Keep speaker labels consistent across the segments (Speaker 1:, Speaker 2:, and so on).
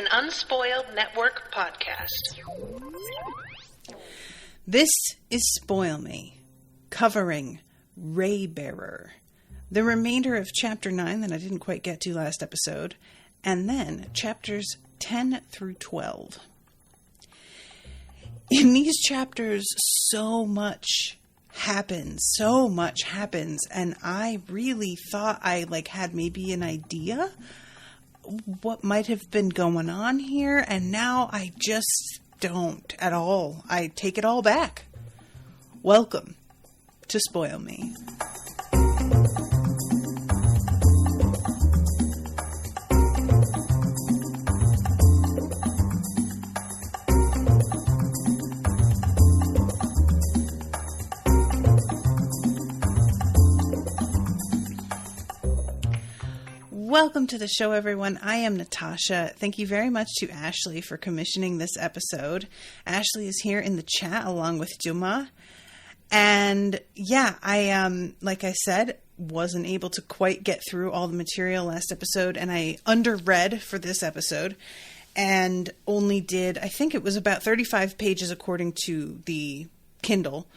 Speaker 1: an Unspoiled Network podcast.
Speaker 2: This is Spoil Me, covering Raybearer, the remainder of Chapter 9 that I didn't quite get to last episode, and then Chapters 10 through 12. In these chapters, so much happens, and I really thought I had maybe an idea what might have been going on here, and now I just don't at all. I take it all back. Welcome to Spoil Me. Welcome to the show, everyone. I am Natasha. Thank you very much to Ashleigh for commissioning this episode. Ashleigh is here in the chat along with Juma. And yeah, I, like I said, wasn't able to quite get through all the material last episode, and I underread for this episode and only did, I think it was about 35 pages according to the Kindle.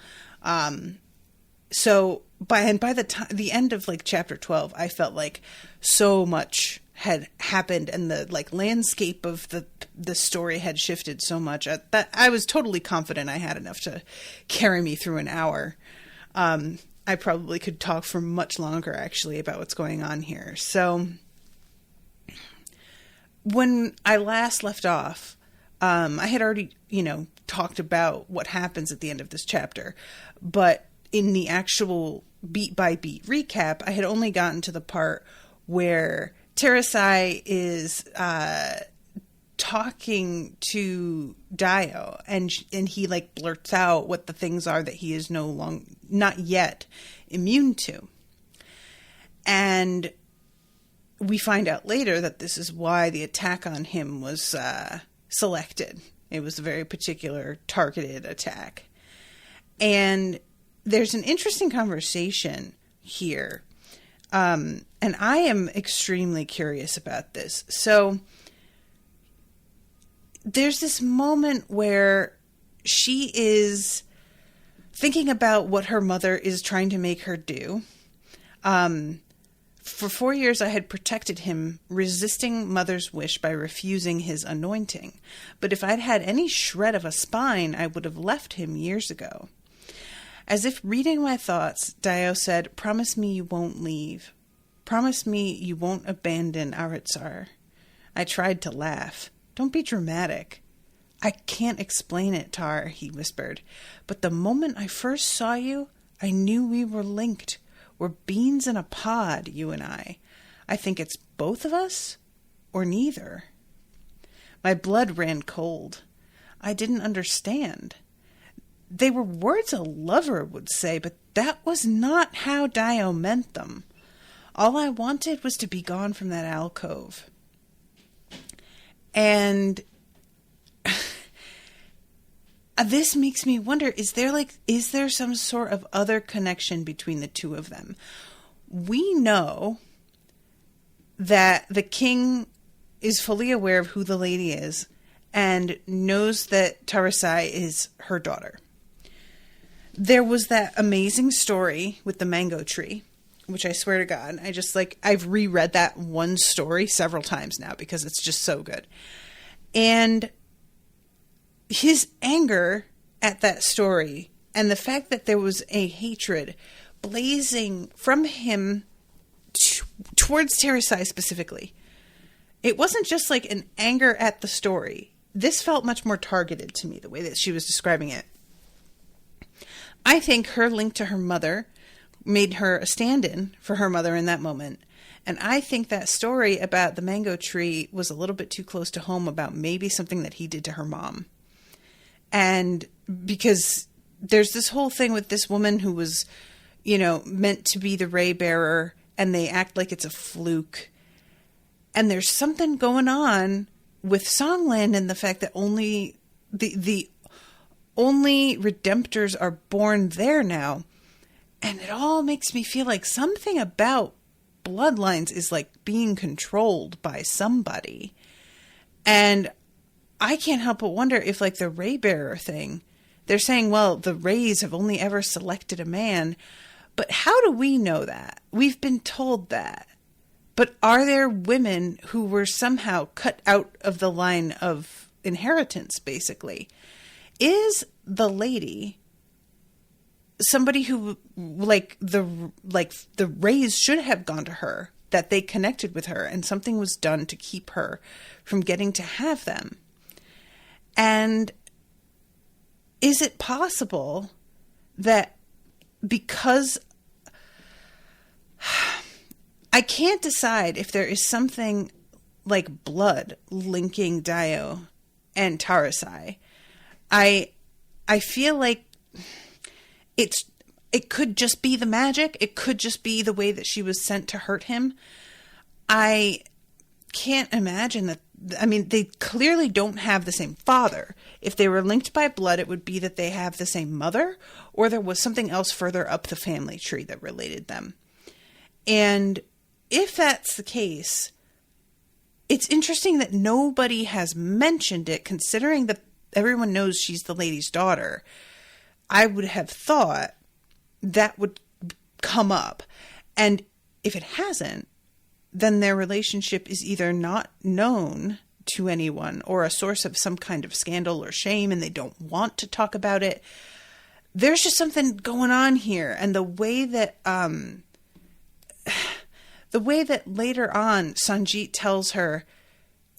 Speaker 2: So by the end of chapter 12, I felt like so much had happened, and the landscape of the story had shifted so much that I was totally confident I had enough to carry me through an hour. I probably could talk for much longer actually about what's going on here. So when I last left off, I had already, talked about what happens at the end of this chapter, but in the actual beat-by-beat recap, I had only gotten to the part where Terasai is talking to Dio, and he blurts out what the things are that he is not yet immune to. And we find out later that this is why the attack on him was selected. It was a very particular targeted attack. And there's an interesting conversation here. And I am extremely curious about this. So there's this moment where she is thinking about what her mother is trying to make her do. For 4 years, I had protected him, resisting mother's wish by refusing his anointing. But if I'd had any shred of a spine, I would have left him years ago. As if reading my thoughts, Dio said, "Promise me you won't leave. Promise me you won't abandon Aritsar." I tried to laugh. "Don't be dramatic." "I can't explain it, Tar," he whispered. "But the moment I first saw you, I knew we were linked. We're beans in a pod, you and I. I think it's both of us, or neither." My blood ran cold. I didn't understand. They were words a lover would say, but that was not how Dio meant them. All I wanted was to be gone from that alcove. And this makes me wonder, is there some sort of other connection between the two of them? We know that the king is fully aware of who the lady is and knows that Terasai is her daughter. There was that amazing story with the mango tree, which I swear to God, I've reread that one story several times now because it's just so good. And his anger at that story and the fact that there was a hatred blazing from him towards Terasai specifically. It wasn't just an anger at the story. This felt much more targeted to me, the way that she was describing it. I think her link to her mother made her a stand-in for her mother in that moment. And I think that story about the mango tree was a little bit too close to home about maybe something that he did to her mom. And because there's this whole thing with this woman who was, meant to be the Raybearer, and they act like it's a fluke. And there's something going on with Songland and the fact that only the only redemptors are born there now. And it all makes me feel like something about bloodlines is being controlled by somebody. And I can't help but wonder if, like, the Raybearer thing, they're saying, well, the Rays have only ever selected a man. But how do we know that? We've been told that. But are there women who were somehow cut out of the line of inheritance, basically? Is the lady somebody who, the Rays should have gone to her, that they connected with her, and something was done to keep her from getting to have them? And is it possible that because I can't decide if there is something like blood linking Dio and Tarasai. I feel like it could just be the magic. It could just be the way that she was sent to hurt him. I can't imagine that. I mean, they clearly don't have the same father. If they were linked by blood, it would be that they have the same mother, or there was something else further up the family tree that related them. And if that's the case, it's interesting that nobody has mentioned it, considering that everyone knows she's the lady's daughter. I would have thought that would come up. And if it hasn't, then their relationship is either not known to anyone or a source of some kind of scandal or shame, and they don't want to talk about it. There's just something going on here. And the way that later on Sanjit tells her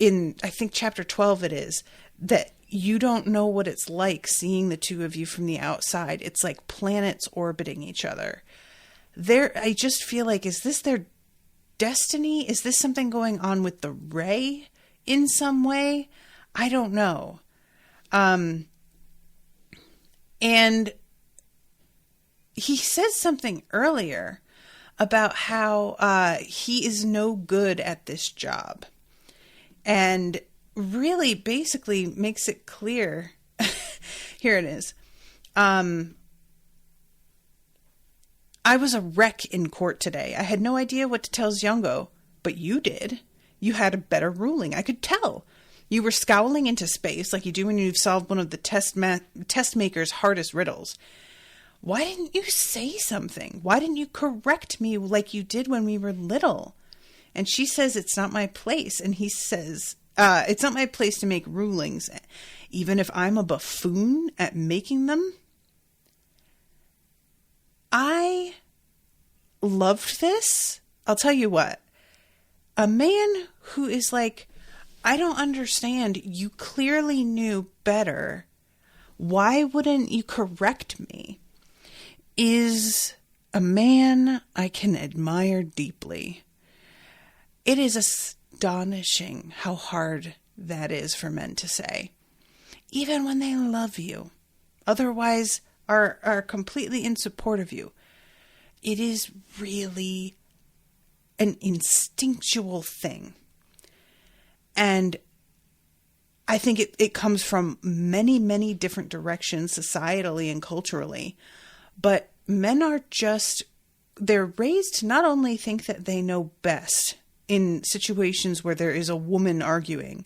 Speaker 2: in, I think, chapter 12 it is, that you don't know what it's like seeing the two of you from the outside. It's like planets orbiting each other. I just feel like, is this their destiny? Is this something going on with the Ray in some way? I don't know. And he says something earlier about how he is no good at this job. And really basically makes it clear. Here it is. I was a wreck in court today. I had no idea what to tell Zyongo, but you did. You had a better ruling. I could tell. You were scowling into space like you do when you've solved one of the test maker's hardest riddles. Why didn't you say something? Why didn't you correct me like you did when we were little? And she says, it's not my place. And he says, it's not my place to make rulings, even if I'm a buffoon at making them. I loved this. I'll tell you what. A man who is like, I don't understand. You clearly knew better. Why wouldn't you correct me? Is a man I can admire deeply. It is astonishing how hard that is for men to say, even when they love you, otherwise are completely in support of you. It is really an instinctual thing. And I think it comes from many, many different directions, societally and culturally. But men are they're raised to not only think that they know best in situations where there is a woman arguing,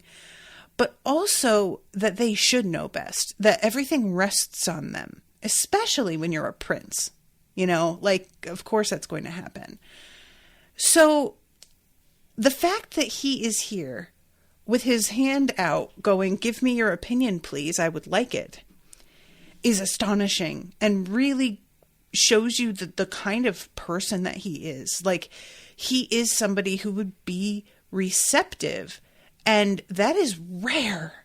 Speaker 2: but also that they should know best, that everything rests on them, especially when you're a prince. You know, like, of course that's going to happen. So the fact that he is here with his hand out going, give me your opinion, please, I would like it, is astonishing and really shows you the kind of person that he is. Like, he is somebody who would be receptive, and that is rare.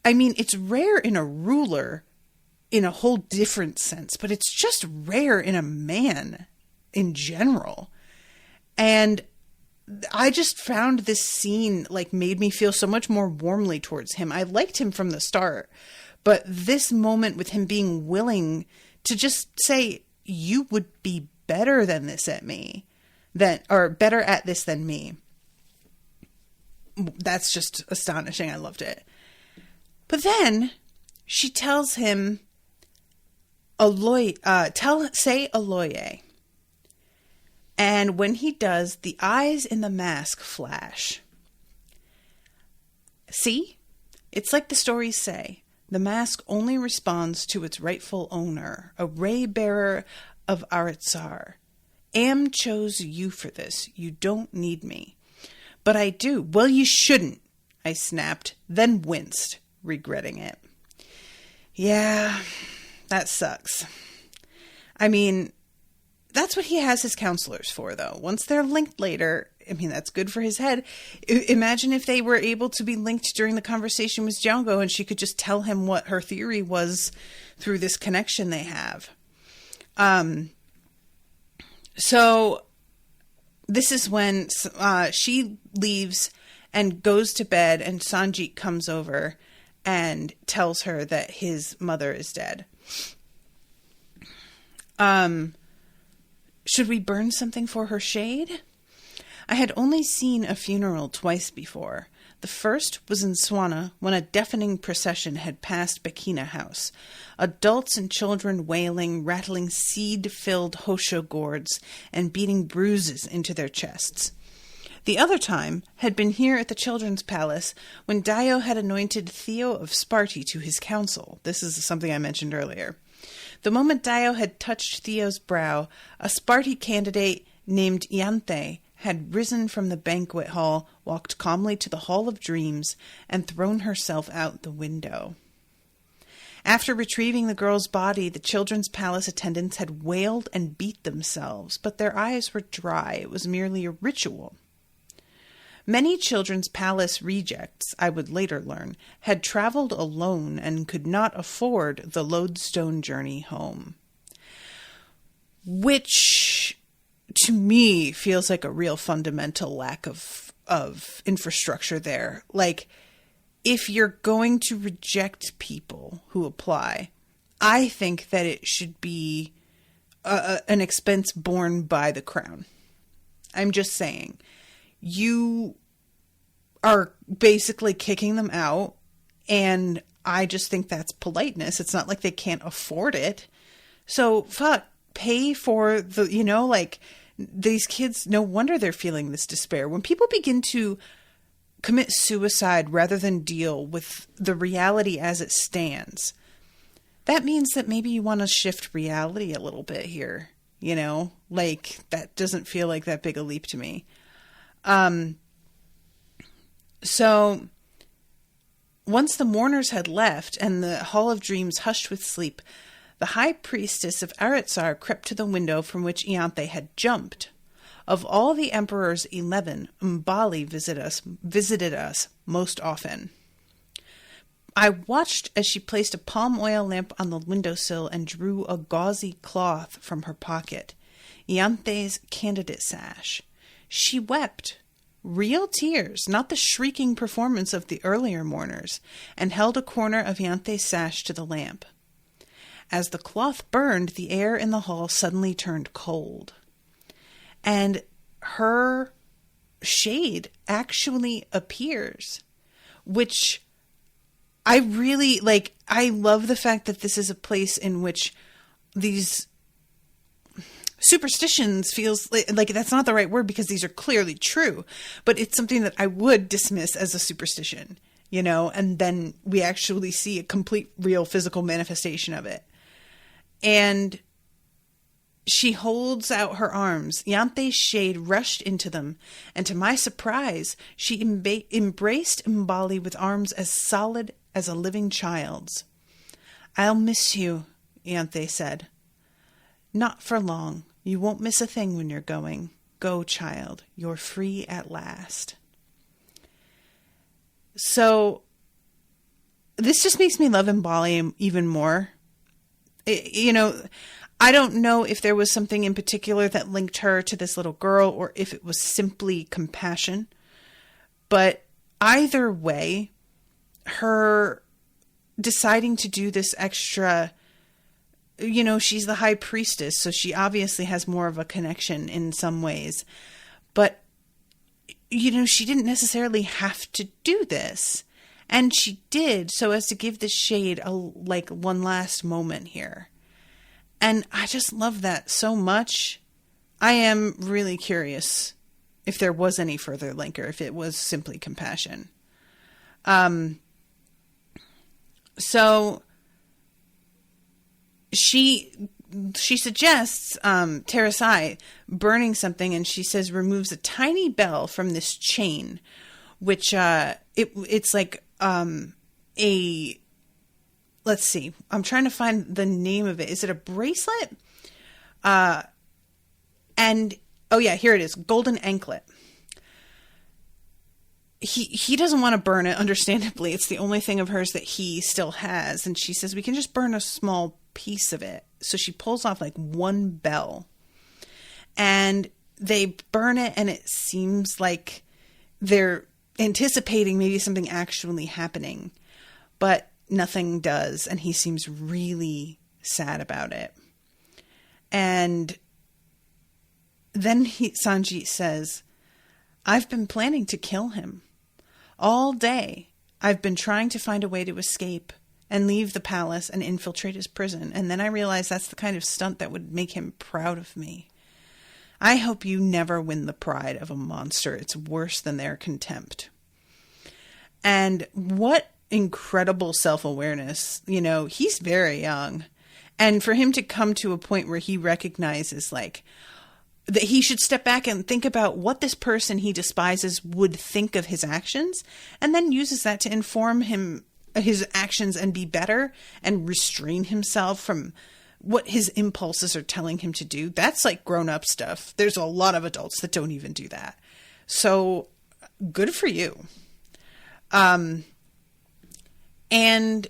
Speaker 2: I mean, it's rare in a ruler in a whole different sense, but it's just rare in a man in general. And I just found this scene like made me feel so much more warmly towards him. I liked him from the start, but this moment with him being willing to just say, you would be better than this at me, or better at this than me. That's just astonishing. I loved it. But then she tells him, say Aloye. And when he does, the eyes in the mask flash. See? It's like the stories say. The mask only responds to its rightful owner, a Raybearer of Aritsar. Am chose you for this. You don't need me. But I do. Well, you shouldn't, I snapped, then winced, regretting it. Yeah, that sucks. I mean, that's what he has his counselors for, though. Once they're linked later, I mean, that's good for his head. Imagine if they were able to be linked during the conversation with Django and she could just tell him what her theory was through this connection they have. So this is when she leaves and goes to bed, and Sanjit comes over and tells her that his mother is dead. Should we burn something for her shade? I had only seen a funeral twice before. The first was in Swana, when a deafening procession had passed Bekina House. Adults and children wailing, rattling seed-filled hosho gourds, and beating bruises into their chests. The other time had been here at the Children's Palace, when Dio had anointed Theo of Sparti to his council. This is something I mentioned earlier. The moment Dio had touched Theo's brow, a Sparti candidate named Iante had risen from the banquet hall, walked calmly to the Hall of Dreams, and thrown herself out the window. After retrieving the girl's body, the Children's Palace attendants had wailed and beat themselves, but their eyes were dry. It was merely a ritual. Many Children's Palace rejects, I would later learn, had traveled alone and could not afford the lodestone journey home. Which, to me, feels like a real fundamental lack of infrastructure there. Like, if you're going to reject people who apply, I think that it should be an expense borne by the crown. I'm just saying. You are basically kicking them out, and I just think that's politeness. It's not like they can't afford it. So, pay for the, these kids, no wonder they're feeling this despair. When people begin to commit suicide rather than deal with the reality as it stands, that means that maybe you want to shift reality a little bit here. That doesn't feel like that big a leap to me. So once the mourners had left and the Hall of Dreams hushed with sleep, the high priestess of Aritsar crept to the window from which Ianthe had jumped. Of all the emperor's 11, Mbali visited us most often. I watched as she placed a palm oil lamp on the windowsill and drew a gauzy cloth from her pocket, Ianthe's candidate sash. She wept. Real tears, not the shrieking performance of the earlier mourners, and held a corner of Ianthe's sash to the lamp. As the cloth burned, the air in the hall suddenly turned cold. And her shade actually appears, which I really like. I love the fact that this is a place in which these superstitions feels like that's not the right word because these are clearly true, but it's something that I would dismiss as a superstition, and then we actually see a complete real physical manifestation of it. And she holds out her arms. Ianthe's shade rushed into them, and to my surprise, she embraced Mbali with arms as solid as a living child's. "I'll miss you," Ianthe said. "Not for long. You won't miss a thing when you're going. Go, child. You're free at last." So this just makes me love Mbali even more. I don't know if there was something in particular that linked her to this little girl or if it was simply compassion. But either way, her deciding to do this extra, she's the high priestess, so she obviously has more of a connection in some ways. But, she didn't necessarily have to do this. And she did, so as to give the shade one last moment here. And I just love that so much. I am really curious if there was any further link or if it was simply compassion. So she suggests Terasai burning something, and she says removes a tiny bell from this chain, which it's like a, let's see, I'm trying to find the name of it. Is it a bracelet? And oh yeah, here it is, golden anklet. He doesn't want to burn it, understandably. It's the only thing of hers that he still has. And she says, we can just burn a small piece of it. So she pulls off like one bell. And they burn it, and it seems like they're anticipating maybe something actually happening. But nothing does, and he seems really sad about it. And then Sanji says, I've been planning to kill him. All day, I've been trying to find a way to escape and leave the palace and infiltrate his prison. And then I realized that's the kind of stunt that would make him proud of me. I hope you never win the pride of a monster. It's worse than their contempt. And what incredible self-awareness. You know, he's very young. And for him to come to a point where he recognizes, like, that he should step back and think about what this person he despises would think of his actions, and then uses that to inform him his actions and be better and restrain himself from what his impulses are telling him to do. That's like grown-up stuff. There's a lot of adults that don't even do that. So good for you. And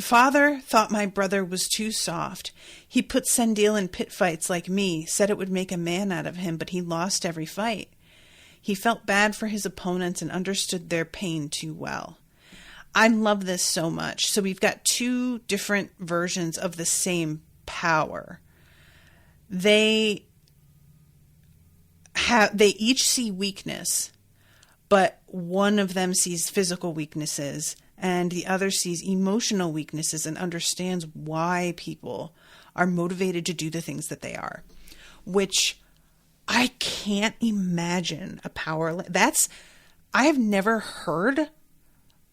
Speaker 2: Father thought my brother was too soft. He put Sendil in pit fights like me, said it would make a man out of him, but he lost every fight. He felt bad for his opponents and understood their pain too well. I love this so much. So we've got two different versions of the same power. They each see weakness, but one of them sees physical weaknesses and the other sees emotional weaknesses and understands why people are motivated to do the things that they are, which I can't imagine a power like that's. I have never heard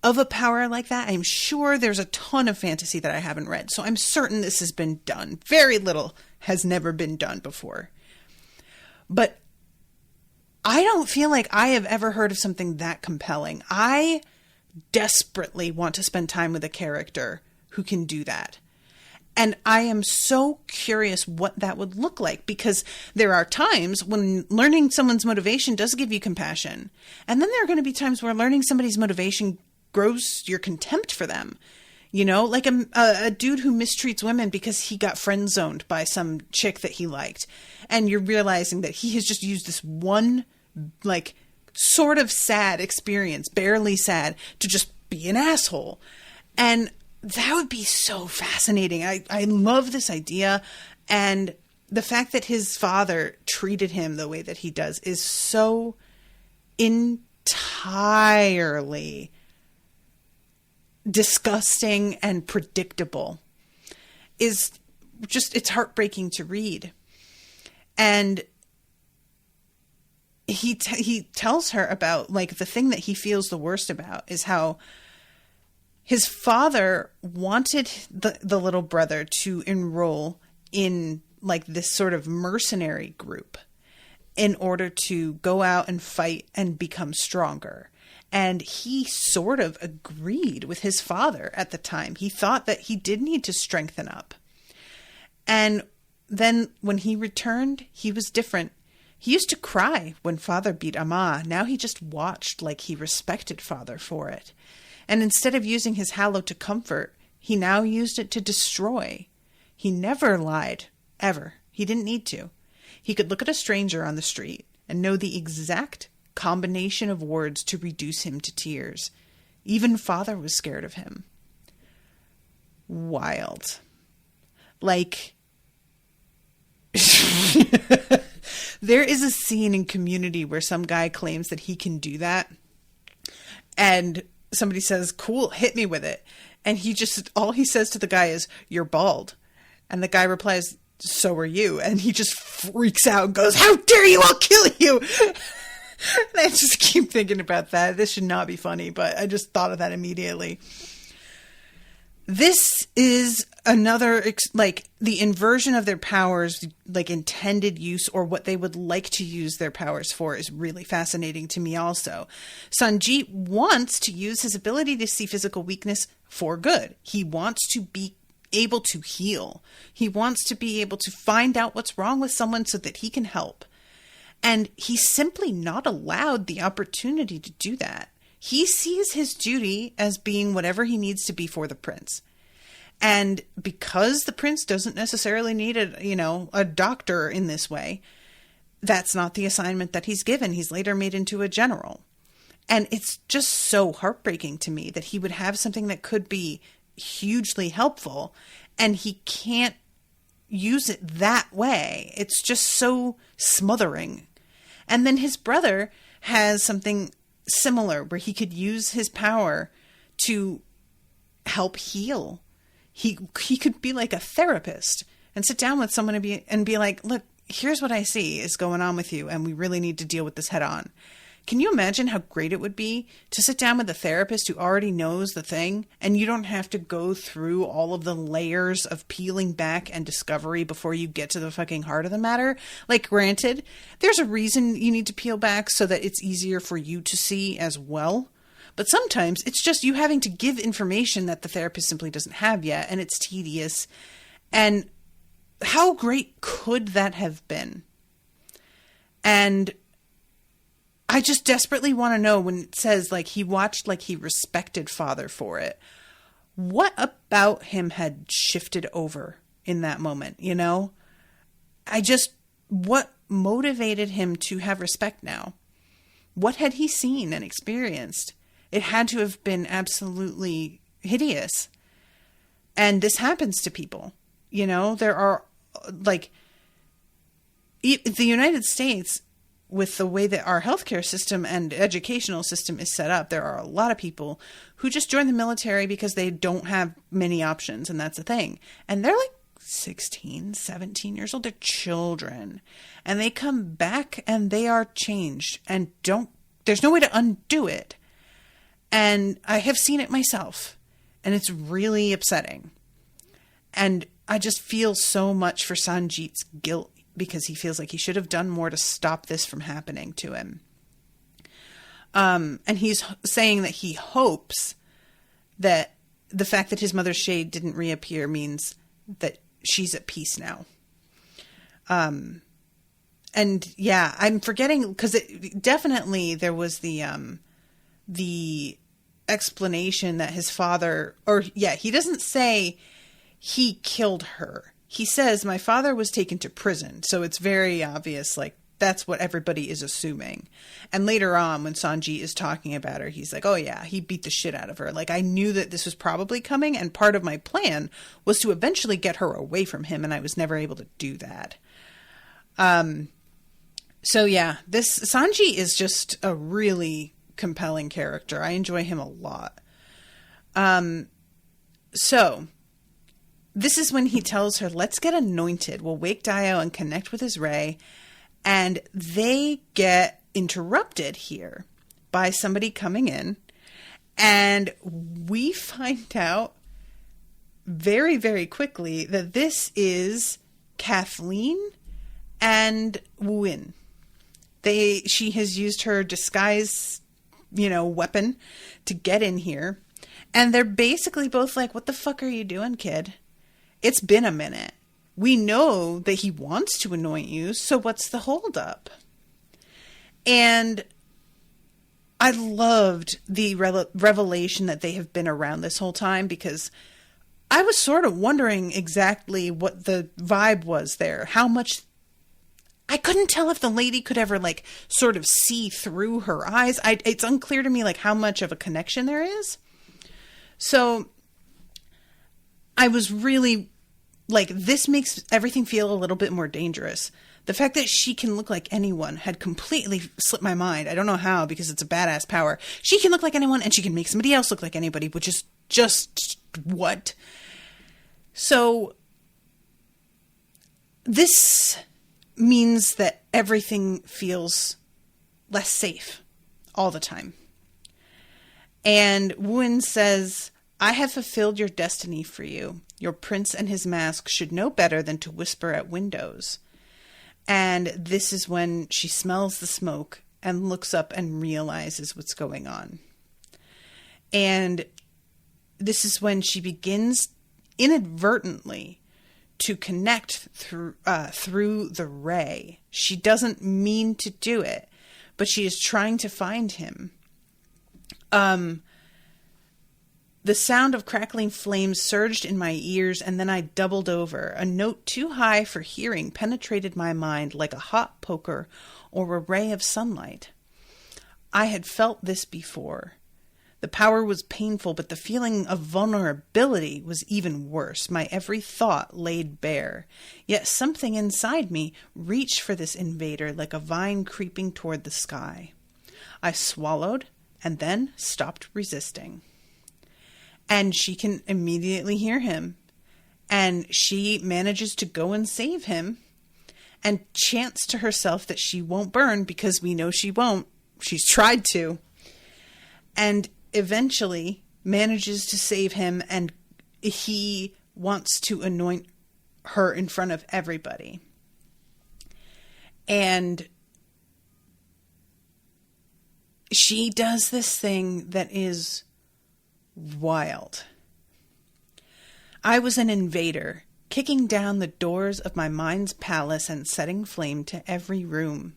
Speaker 2: of a power like that. I'm sure there's a ton of fantasy that I haven't read, so I'm certain this has been done. Very little has never been done before. But I don't feel like I have ever heard of something that compelling. I desperately want to spend time with a character who can do that. And I am so curious what that would look like, because there are times when learning someone's motivation does give you compassion. And then there are going to be times where learning somebody's motivation grows your contempt for them. You know, like a dude who mistreats women because he got friend zoned by some chick that he liked. And you're realizing that he has just used this one, like, sort of sad experience, barely sad, to just be an asshole. And that would be so fascinating. I love this idea. And the fact that his father treated him the way that he does is so entirely disgusting and predictable. Is just, it's heartbreaking to read. And he tells her about, like, the thing that he feels the worst about is how his father wanted the little brother to enroll in, like, this sort of mercenary group in order to go out and fight and become stronger. And he sort of agreed with his father at the time. He thought that he did need to strengthen up. And then when he returned, he was different. He used to cry when father beat Amma. Now he just watched like he respected father for it. And instead of using his hallow to comfort, he now used it to destroy. He never lied, ever. He didn't need to. He could look at a stranger on the street and know the exact combination of words to reduce him to tears. Even father was scared of him. Wild. Like, there is a scene in Community where some guy claims that he can do that. And somebody says, cool, hit me with it. And all he says to the guy is, you're bald. And the guy replies, so are you. And he just freaks out and goes, how dare you, I'll kill you. And I just keep thinking about that. This should not be funny, but I just thought of that immediately. This is another, like, the inversion of their powers, like intended use or what they would like to use their powers for, is really fascinating to me also. Sanjeet wants to use his ability to see physical weakness for good. He wants to be able to heal. He wants to be able to find out what's wrong with someone so that he can help. And he's simply not allowed the opportunity to do that. He sees his duty as being whatever he needs to be for the prince. And because the prince doesn't necessarily need a doctor in this way, that's not the assignment that he's given. He's later made into a general. And it's just so heartbreaking to me that he would have something that could be hugely helpful and he can't use it that way. It's just so smothering. And then his brother has something similar where he could use his power to help heal. He could be like a therapist and sit down with someone and be like, look, here's what I see is going on with you, and we really need to deal with this head on. Can you imagine how great it would be to sit down with a therapist who already knows the thing, and you don't have to go through all of the layers of peeling back and discovery before you get to the fucking heart of the matter? Like, granted, there's a reason you need to peel back so that it's easier for you to see as well. But sometimes it's just you having to give information that the therapist simply doesn't have yet, and it's tedious. And how great could that have been? And I just desperately want to know, when it says, like, he watched like he respected father for it, what about him had shifted over in that moment, you know? What motivated him to have respect now? What had he seen and experienced? It had to have been absolutely hideous. And this happens to people, you know? There are, like, the United States, with the way that our healthcare system and educational system is set up, there are a lot of people who just join the military because they don't have many options, and that's the thing. And they're like 16, 17 years old. They're children. And they come back and they are changed and there's no way to undo it. And I have seen it myself, and it's really upsetting. And I just feel so much for Sanjeet's guilt, because he feels like he should have done more to stop this from happening to him. And he's saying that he hopes that the fact that his mother's shade didn't reappear means that she's at peace now. And yeah, I'm forgetting, because definitely there was the explanation that his father, he doesn't say he killed her. He says, my father was taken to prison. So it's very obvious, like, that's what everybody is assuming. And later on, when Sanjeet is talking about her, he's like, oh yeah, he beat the shit out of her. Like, I knew that this was probably coming, and part of my plan was to eventually get her away from him, and I was never able to do that. So yeah, this Sanjeet is just a really compelling character. I enjoy him a lot. So this is when he tells her, let's get anointed. We'll wake Dio and connect with his ray. And they get interrupted here by somebody coming in. And we find out very, very quickly that this is Kathleen and Wooin. She has used her disguise, weapon to get in here. And they're basically both like, what the fuck are you doing, kid? It's been a minute. We know that he wants to anoint you, so what's the holdup? And I loved the revelation that they have been around this whole time, because I was sort of wondering exactly what the vibe was there. How much... I couldn't tell if the lady could ever, like, sort of see through her eyes. It's unclear to me, like, how much of a connection there is. So I was really, like, this makes everything feel a little bit more dangerous. The fact that she can look like anyone had completely slipped my mind. I don't know how, because it's a badass power. She can look like anyone, and she can make somebody else look like anybody, which is just what? So this means that everything feels less safe all the time. And Wen says, I have fulfilled your destiny for you. Your prince and his mask should know better than to whisper at windows. And this is when she smells the smoke and looks up and realizes what's going on. And this is when she begins inadvertently to connect through the ray. She doesn't mean to do it, but she is trying to find him. The sound of crackling flames surged in my ears, and then I doubled over. A note too high for hearing penetrated my mind like a hot poker or a ray of sunlight. I had felt this before. The power was painful, but the feeling of vulnerability was even worse. My every thought laid bare. Yet something inside me reached for this invader like a vine creeping toward the sky. I swallowed and then stopped resisting. And she can immediately hear him. And she manages to go and save him and chants to herself that she won't burn because we know she won't. She's tried to. And eventually manages to save him, and he wants to anoint her in front of everybody. And she does this thing that is wild. I was an invader, kicking down the doors of my mind's palace and setting flame to every room.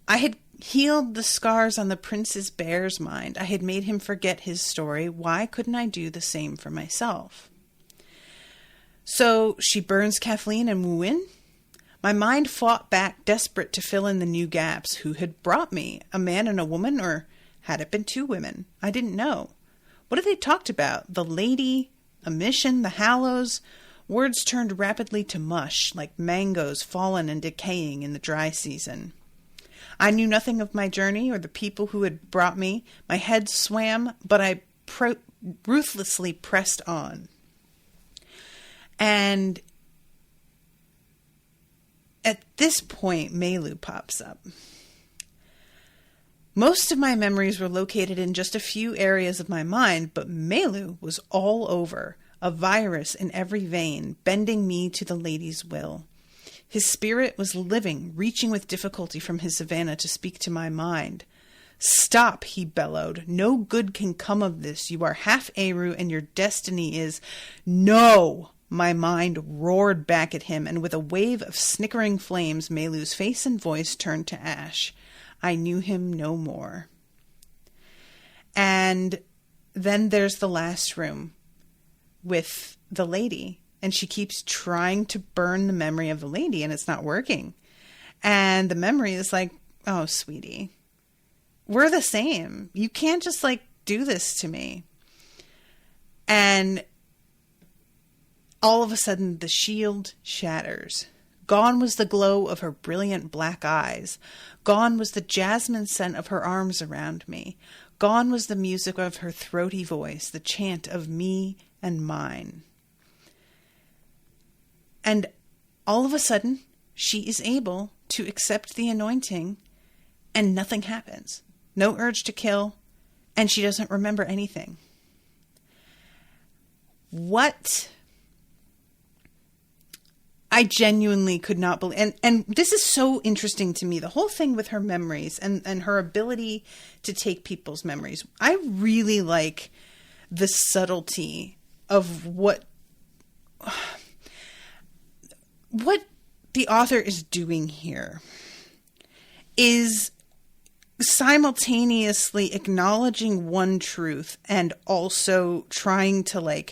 Speaker 2: I had healed the scars on the prince's bear's mind. I had made him forget his story. Why couldn't I do the same for myself? So she burns Kathleen and Wu Wen. My mind fought back, desperate to fill in the new gaps. Who had brought me? A man and a woman, or had it been two women? I didn't know. What had they talked about? The lady, a mission, the Hallows? Words turned rapidly to mush, like mangoes fallen and decaying in the dry season. I knew nothing of my journey or the people who had brought me. My head swam, but I ruthlessly pressed on. And at this point, Melu pops up. Most of my memories were located in just a few areas of my mind, but Melu was all over, a virus in every vein, bending me to the lady's will. His spirit was living, reaching with difficulty from his savannah to speak to my mind. Stop, he bellowed. No good can come of this. You are half Eru, and your destiny is... No! My mind roared back at him, and with a wave of snickering flames, Melu's face and voice turned to ash. I knew him no more. And then there's the last room with the lady. And she keeps trying to burn the memory of the lady, and it's not working. And the memory is like, oh, sweetie, we're the same. You can't just, do this to me. And all of a sudden, the shield shatters. Gone was the glow of her brilliant black eyes. Gone was the jasmine scent of her arms around me. Gone was the music of her throaty voice, the chant of me and mine. And all of a sudden, she is able to accept the anointing, and nothing happens. No urge to kill, and she doesn't remember anything. What I genuinely could not believe, and this is so interesting to me, the whole thing with her memories and her ability to take people's memories. I really like the subtlety of what the author is doing here is simultaneously acknowledging one truth and also trying to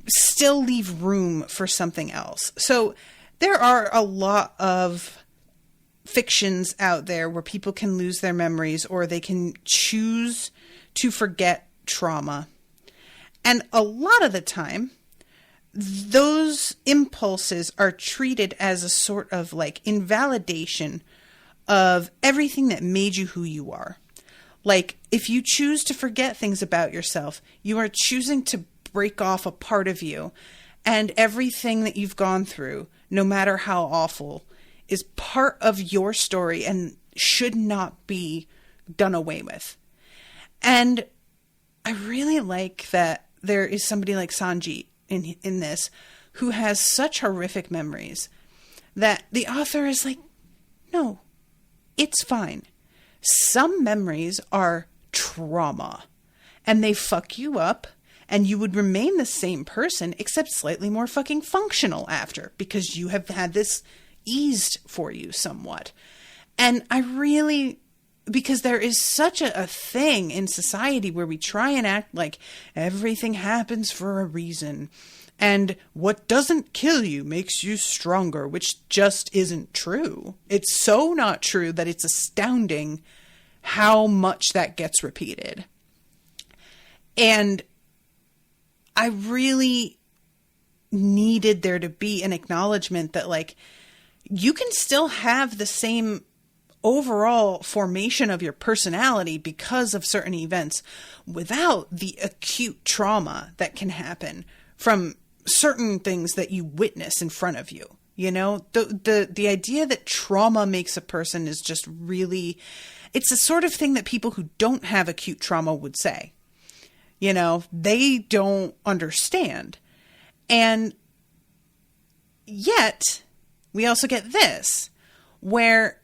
Speaker 2: still leave room for something else. So there are a lot of fictions out there where people can lose their memories or they can choose to forget trauma. And a lot of the time, those impulses are treated as a sort of invalidation of everything that made you who you are. If you choose to forget things about yourself, you are choosing to break off a part of you, and everything that you've gone through, no matter how awful, is part of your story and should not be done away with. And I really like that there is somebody like Sanji in this who has such horrific memories that the author is like, no, it's fine. Some memories are trauma and they fuck you up, and you would remain the same person except slightly more fucking functional after, because you have had this eased for you somewhat. And I really, because there is such a thing in society where we try and act like everything happens for a reason, and what doesn't kill you makes you stronger, which just isn't true. It's so not true that it's astounding how much that gets repeated. And I really needed there to be an acknowledgement that, like, you can still have the same overall formation of your personality because of certain events without the acute trauma that can happen from certain things that you witness in front of you. You know, the idea that trauma makes a person is just really, it's the sort of thing that people who don't have acute trauma would say. You know, they don't understand. And yet we also get this, where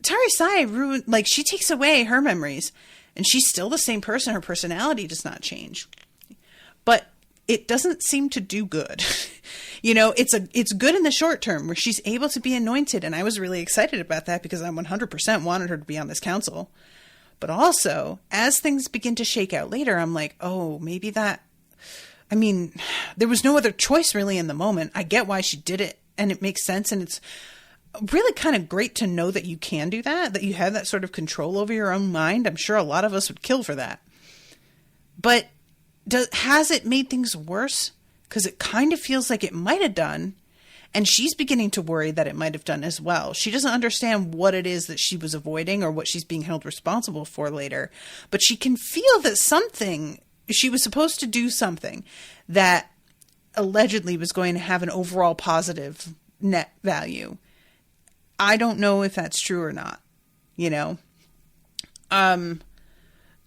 Speaker 2: Tarisai she takes away her memories and she's still the same person. Her personality does not change, but it doesn't seem to do good. You know, it's good in the short term where she's able to be anointed. And I was really excited about that because I 100% wanted her to be on this council. But also, as things begin to shake out later, I'm like, oh, maybe that, I mean, there was no other choice really in the moment. I get why she did it, and it makes sense. And it's really kind of great to know that you can do that you have that sort of control over your own mind. I'm sure a lot of us would kill for that. But has it made things worse? Because it kind of feels like it might have done. And she's beginning to worry that it might have done as well. She doesn't understand what it is that she was avoiding or what she's being held responsible for later. But she can feel that she was supposed to do something that allegedly was going to have an overall positive net value. I don't know if that's true or not, you know?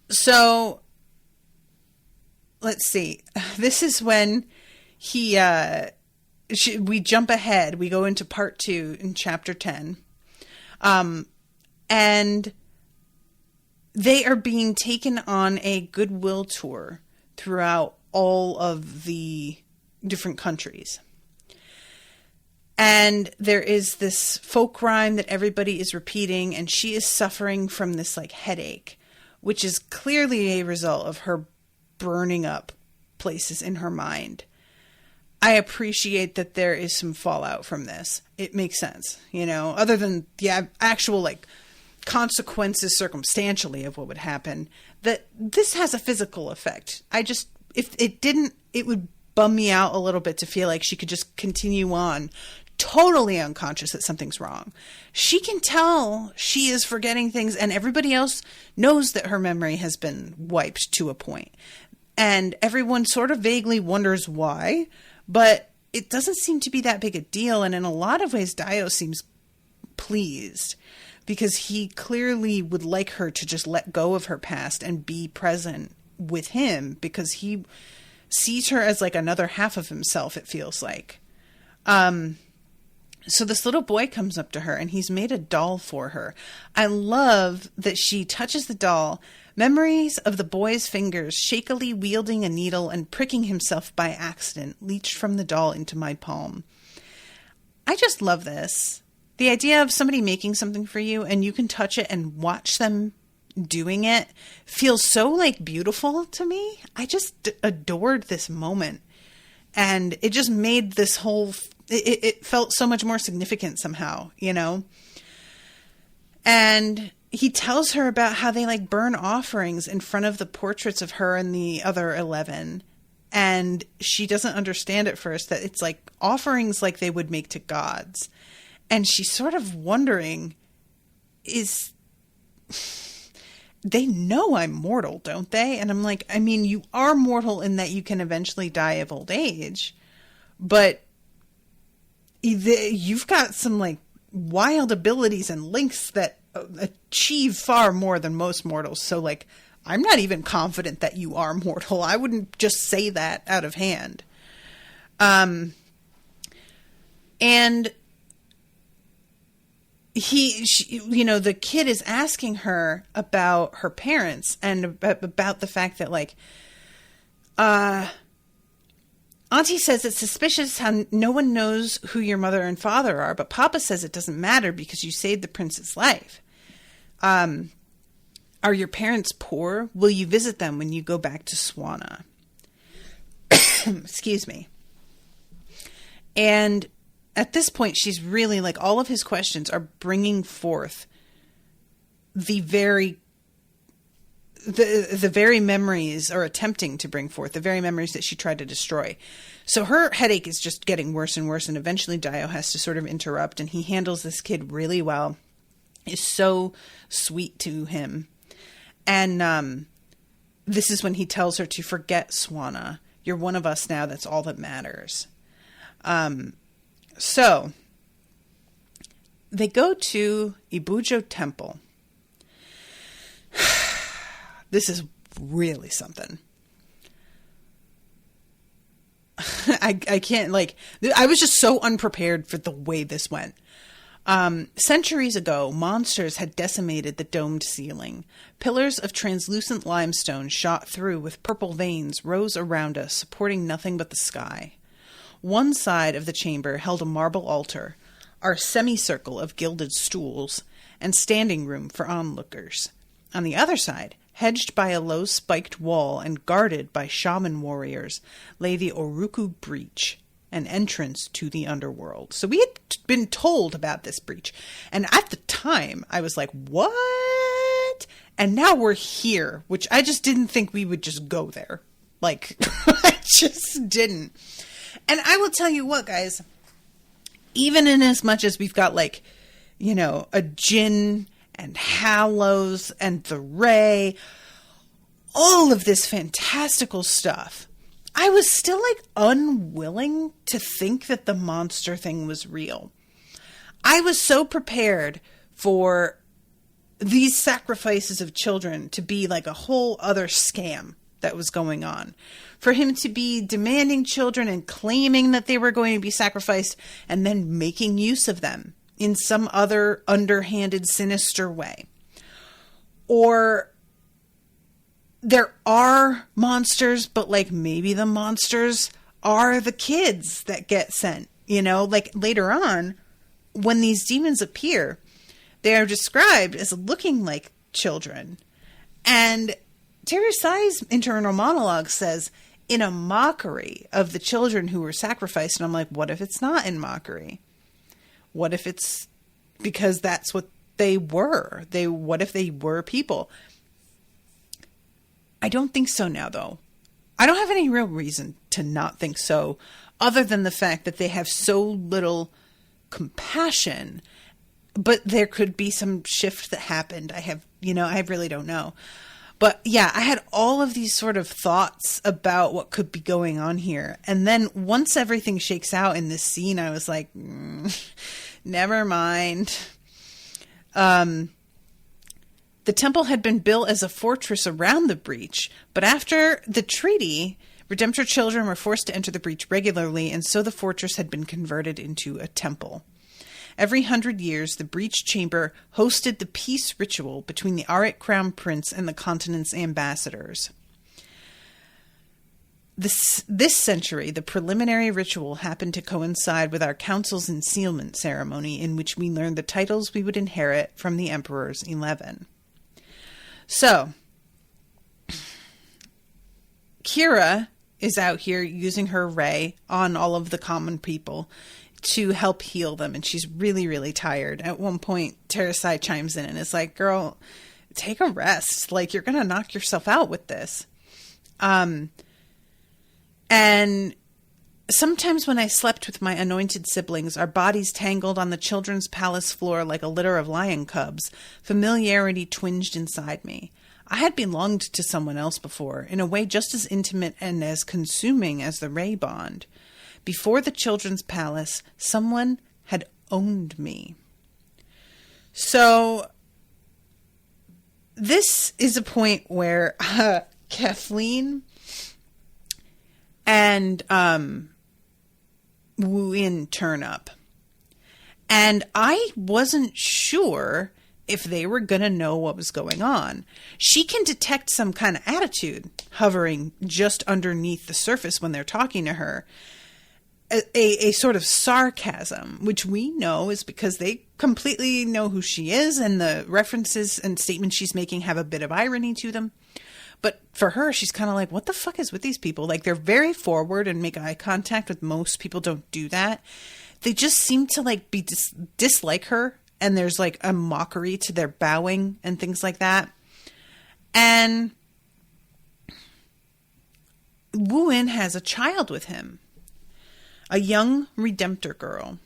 Speaker 2: So let's see. This is when we jump ahead. We go into part 2 in chapter 10. And they are being taken on a goodwill tour throughout all of the different countries. And there is this folk rhyme that everybody is repeating, and she is suffering from this like headache, which is clearly a result of her burning up places in her mind. I appreciate that there is some fallout from this. It makes sense, you know, other than the actual like consequences circumstantially of what would happen, that this has a physical effect. If it didn't, it would bum me out a little bit to feel like she could just continue on totally unconscious that something's wrong. She can tell she is forgetting things, and everybody else knows that her memory has been wiped to a point. And everyone sort of vaguely wonders why, but it doesn't seem to be that big a deal. And in a lot of ways, Dio seems pleased because he clearly would like her to just let go of her past and be present with him, because he sees her as like another half of himself, it feels like. So this little boy comes up to her and he's made a doll for her. I love that she touches the doll. Memories of the boy's fingers shakily wielding a needle and pricking himself by accident leached from the doll into my palm. I just love this. The idea of somebody making something for you and you can touch it and watch them doing it feels so like beautiful to me. I just adored this moment. And it just made this whole, it felt so much more significant somehow, you know? And he tells her about how they like burn offerings in front of the portraits of her and the other 11. And she doesn't understand at first that it's like offerings like they would make to gods. And she's sort of wondering, they know I'm mortal, don't they? And I'm like, I mean, you are mortal in that you can eventually die of old age, but you've got some like wild abilities and lengths that achieve far more than most mortals. So, like, I'm not even confident that you are mortal. I wouldn't just say that out of hand. And the kid is asking her about her parents and about the fact that, like, Auntie says it's suspicious how no one knows who your mother and father are, but Papa says it doesn't matter because you saved the prince's life. Are your parents poor? Will you visit them when you go back to Swana? Excuse me. And at this point, she's really, like, all of his questions are bringing forth the very memories, or attempting to bring forth the very memories that she tried to destroy. So her headache is just getting worse and worse, and eventually Dio has to sort of interrupt, and he handles this kid really well. Is so sweet to him. And this is when he tells her to forget Swana. You're one of us now. That's all that matters. So they go to Ibujo Temple. This is really something. I can't, like, I was just so unprepared for the way this went. Centuries ago, monsters had decimated the domed ceiling. Pillars of translucent limestone shot through with purple veins rose around us, supporting nothing but the sky. One side of the chamber held a marble altar, our semicircle of gilded stools, and standing room for onlookers. On the other side, hedged by a low spiked wall and guarded by shaman warriors, lay the Oruku Breach, an entrance to the underworld. So we had been told about this breach. And at the time, I was like, what? And now we're here, which I just didn't think we would just go there. Like, I just didn't. And I will tell you what, guys, even in as much as we've got, like, you know, a Jinn and Hallows and the Ray, all of this fantastical stuff, I was still, like, unwilling to think that the monster thing was real. I was so prepared for these sacrifices of children to be like a whole other scam that was going on. For him to be demanding children and claiming that they were going to be sacrificed and then making use of them in some other underhanded, sinister way. Or there are monsters, but, like, maybe the monsters are the kids that get sent. You know, like, later on, when these demons appear, they are described as looking like children. And Terry Sai's internal monologue says, in a mockery of the children who were sacrificed. And I'm like, what if it's not in mockery? What if it's because that's what they were? What if they were people? I don't think so now, though. I don't have any real reason to not think so, other than the fact that they have so little compassion. But there could be some shift that happened. I really don't know. But yeah, I had all of these sort of thoughts about what could be going on here. And then once everything shakes out in this scene, I was like, never mind. The temple had been built as a fortress around the breach, but after the treaty, Redemptor children were forced to enter the breach regularly, and so the fortress had been converted into a temple. Every 100 years, the breach chamber hosted the peace ritual between the Auric Crown Prince and the continent's ambassadors. This century, the preliminary ritual happened to coincide with our council's ensealment ceremony, in which we learned the titles we would inherit from the Emperor's 11. So, Kira is out here using her ray on all of the common people to help heal them, and she's really, really tired. At one point, Terasai chimes in and is like, girl, take a rest. Like, you're going to knock yourself out with this. And sometimes when I slept with my anointed siblings, our bodies tangled on the children's palace floor like a litter of lion cubs, familiarity twinged inside me. I had belonged to someone else before, in a way just as intimate and as consuming as the Ray bond. Before the children's palace, someone had owned me. So this is a point where Kathleen and Wu-in turn up. And I wasn't sure if they were going to know what was going on. She can detect some kind of attitude hovering just underneath the surface when they're talking to her. A sort of sarcasm, which we know is because they completely know who she is, and the references and statements she's making have a bit of irony to them. But for her, she's kind of like, what the fuck is with these people? Like, they're very forward and make eye contact with most people don't do that. They just seem to like be dislike her, and there's like a mockery to their bowing and things like that. And Wu-in has a child with him, a young Redemptor girl.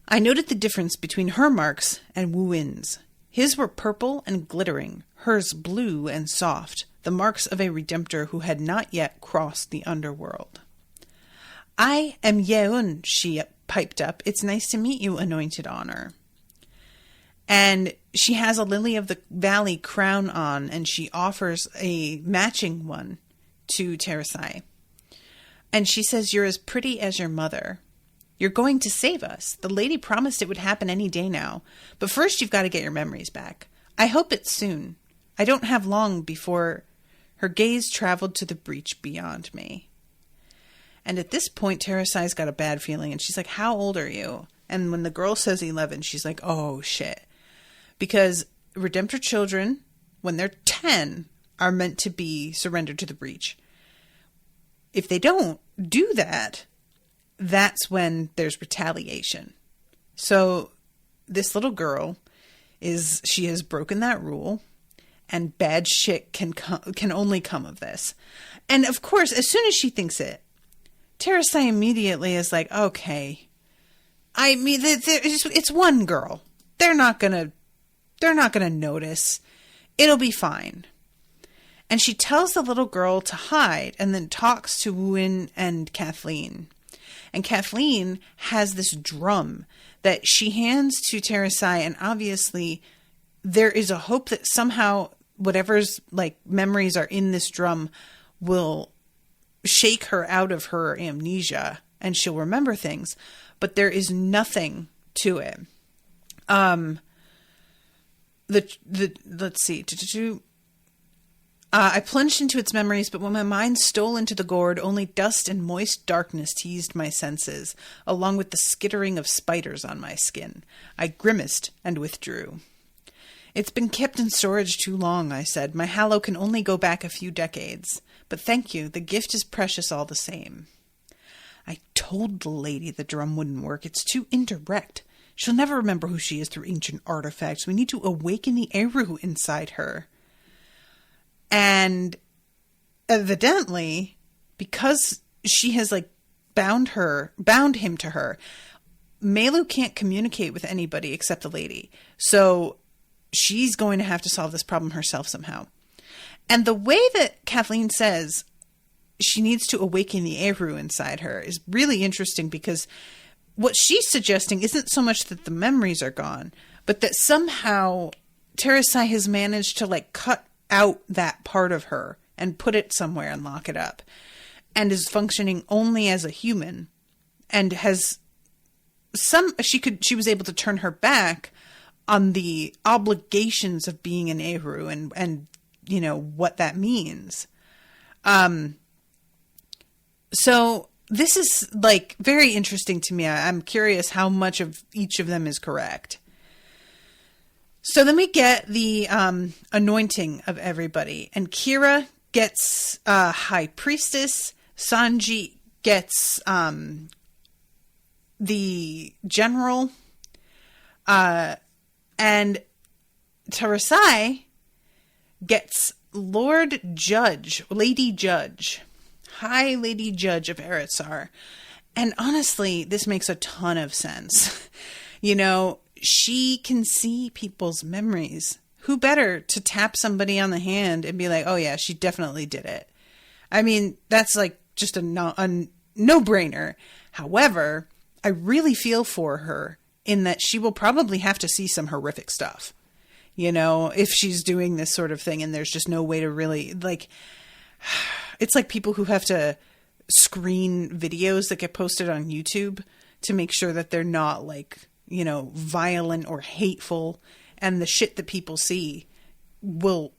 Speaker 2: I noted the difference between her marks and Wu-in's. His were purple and glittering, hers blue and soft, the marks of a Redemptor who had not yet crossed the underworld. I am Yeun, she piped up. It's nice to meet you, Anointed Honor. And she has a Lily of the Valley crown on, and she offers a matching one to Terasai. And she says, you're as pretty as your mother. You're going to save us. The lady promised it would happen any day now. But first you've got to get your memories back. I hope it's soon. I don't have long before... Her gaze traveled to the breach beyond me. And at this point, Terasai's got a bad feeling. And she's like, how old are you? And when the girl says 11, she's like, oh, shit. Because Redemptor children, when they're 10, are meant to be surrendered to the breach. If they don't do that, that's when there's retaliation. So this little girl she has broken that rule, and bad shit can only come of this. And of course, as soon as she thinks it, Terasai immediately is like, okay, I mean, it's one girl. They're not gonna notice. It'll be fine. And she tells the little girl to hide, and then talks to Wu-in and Kathleen. And Kathleen has this drum that she hands to Terasai, and obviously there is a hope that somehow whatever's like memories are in this drum will shake her out of her amnesia and she'll remember things, but there is nothing to it. Let's see. I plunged into its memories, but when my mind stole into the gourd, only dust and moist darkness teased my senses, along with the skittering of spiders on my skin. I grimaced and withdrew. It's been kept in storage too long, I said. My hallow can only go back a few decades. But thank you, the gift is precious all the same. I told the lady the drum wouldn't work. It's too indirect. She'll never remember who she is through ancient artifacts. We need to awaken the Eru inside her. And evidently, because she has like bound him to her, Melu can't communicate with anybody except the lady. So she's going to have to solve this problem herself somehow. And the way that Kathleen says she needs to awaken the Eru inside her is really interesting, because what she's suggesting isn't so much that the memories are gone, but that somehow Terasai has managed to like cut out that part of her and put it somewhere and lock it up, and is functioning only as a human, and has she was able to turn her back on the obligations of being an Eru and you know what that means. So this is like very interesting to me. I'm curious how much of each of them is correct. So then we get the anointing of everybody, and Kira gets High Priestess, Sanji gets the General, and Terasai gets Lord Judge, Lady Judge, High Lady Judge of Eretzar. And honestly, this makes a ton of sense. You know, she can see people's memories. Who better to tap somebody on the hand and be like, oh yeah, she definitely did it. I mean, that's like just a no-brainer. However, I really feel for her in that she will probably have to see some horrific stuff, you know, if she's doing this sort of thing, and there's just no way to really, like, it's like people who have to screen videos that get posted on YouTube to make sure that they're not, like, you know, violent or hateful, and the shit that people see will,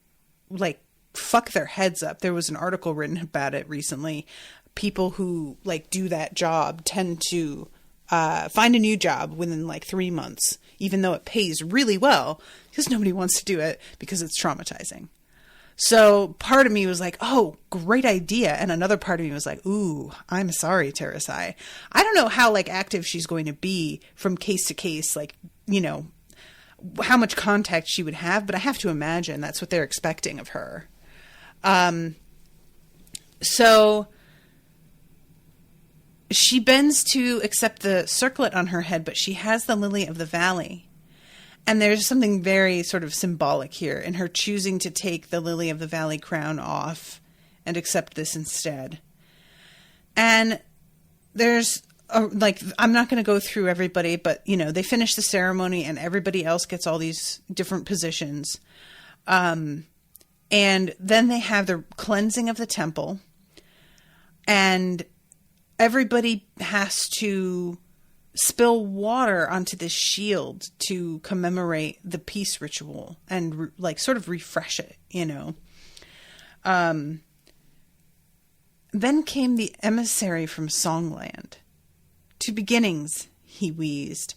Speaker 2: like, fuck their heads up. There was an article written about it recently. People who, like, do that job tend to find a new job within, like, 3 months, even though it pays really well, because nobody wants to do it because it's traumatizing. So part of me was like, oh, great idea. And another part of me was like, ooh, I'm sorry, Terasai. I don't know how, like, active she's going to be from case to case, like, you know, how much contact she would have, but I have to imagine that's what they're expecting of her. So she bends to accept the circlet on her head, but she has the lily of the valley. And there's something very sort of symbolic here in her choosing to take the lily of the valley crown off and accept this instead. And there's like, I'm not going to go through everybody, but, you know, they finish the ceremony and everybody else gets all these different positions. And then they have the cleansing of the temple, and everybody has to spill water onto this shield to commemorate the peace ritual and like sort of refresh it, you know. Then came the emissary from Songland. To beginnings, he wheezed.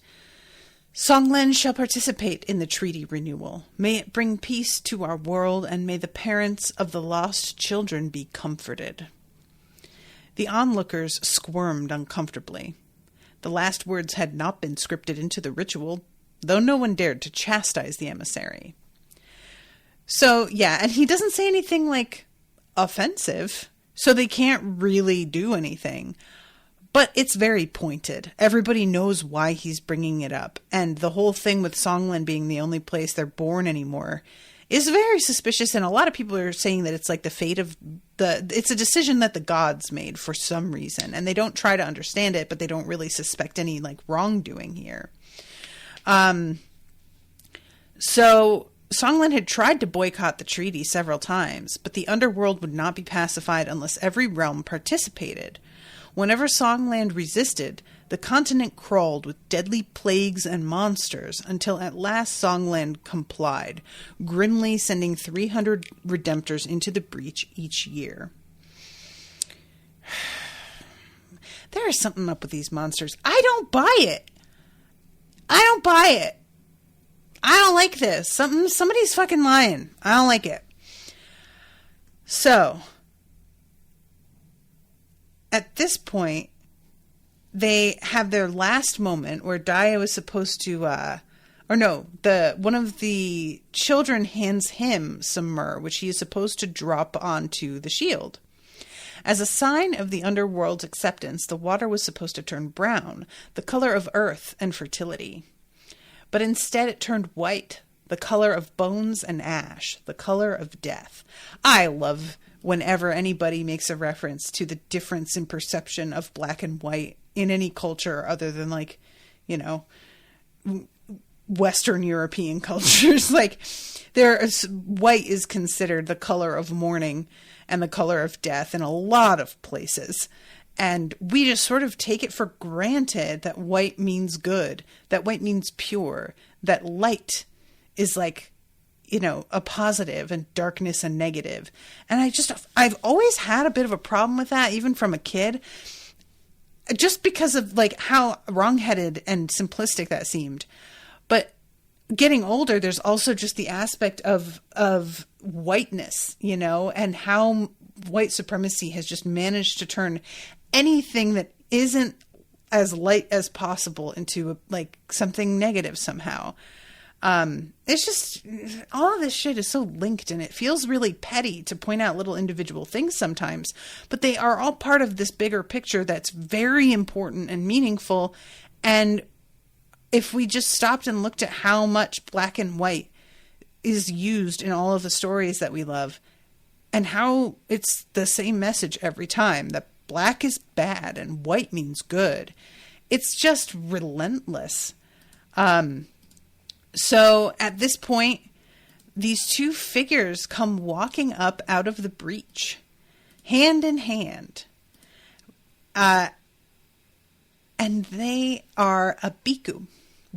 Speaker 2: Songland shall participate in the treaty renewal. May it bring peace to our world, and may the parents of the lost children be comforted. The onlookers squirmed uncomfortably. The last words had not been scripted into the ritual, though no one dared to chastise the emissary. So, yeah, and he doesn't say anything, like, offensive, so they can't really do anything. But it's very pointed. Everybody knows why he's bringing it up. And the whole thing with Songland being the only place they're born anymore is very suspicious. And a lot of people are saying that it's like the fate of it's a decision that the gods made for some reason. And they don't try to understand it, but they don't really suspect any, like, wrongdoing here. So Songland had tried to boycott the treaty several times, but the underworld would not be pacified unless every realm participated. Whenever Songland resisted, the continent crawled with deadly plagues and monsters until at last Songland complied, grimly sending 300 redemptors into the breach each year. There is something up with these monsters. I don't buy it. I don't buy it. I don't like this. Somebody's fucking lying. I don't like it. So, at this point, they have their last moment where Daya was supposed to, one of the children hands him some myrrh, which he is supposed to drop onto the shield. As a sign of the underworld's acceptance, the water was supposed to turn brown, the color of earth and fertility. But instead it turned white, the color of bones and ash, the color of death. I love whenever anybody makes a reference to the difference in perception of black and white in any culture other than, like, you know, Western European cultures. Like, white is considered the color of mourning and the color of death in a lot of places. And we just sort of take it for granted that white means good, that white means pure, that light is, like, you know, a positive and darkness a negative. And I've always had a bit of a problem with that, even from a kid, just because of, like, how wrongheaded and simplistic that seemed. But getting older, there's also just the aspect of whiteness, you know, and how white supremacy has just managed to turn anything that isn't as light as possible into, like, something negative somehow. It's just, all of this shit is so linked, and it feels really petty to point out little individual things sometimes, but they are all part of this bigger picture that's very important and meaningful. And if we just stopped and looked at how much black and white is used in all of the stories that we love, and how it's the same message every time, that black is bad and white means good, it's just relentless. So at this point, these two figures come walking up out of the breach, hand in hand. And they are Ibujo,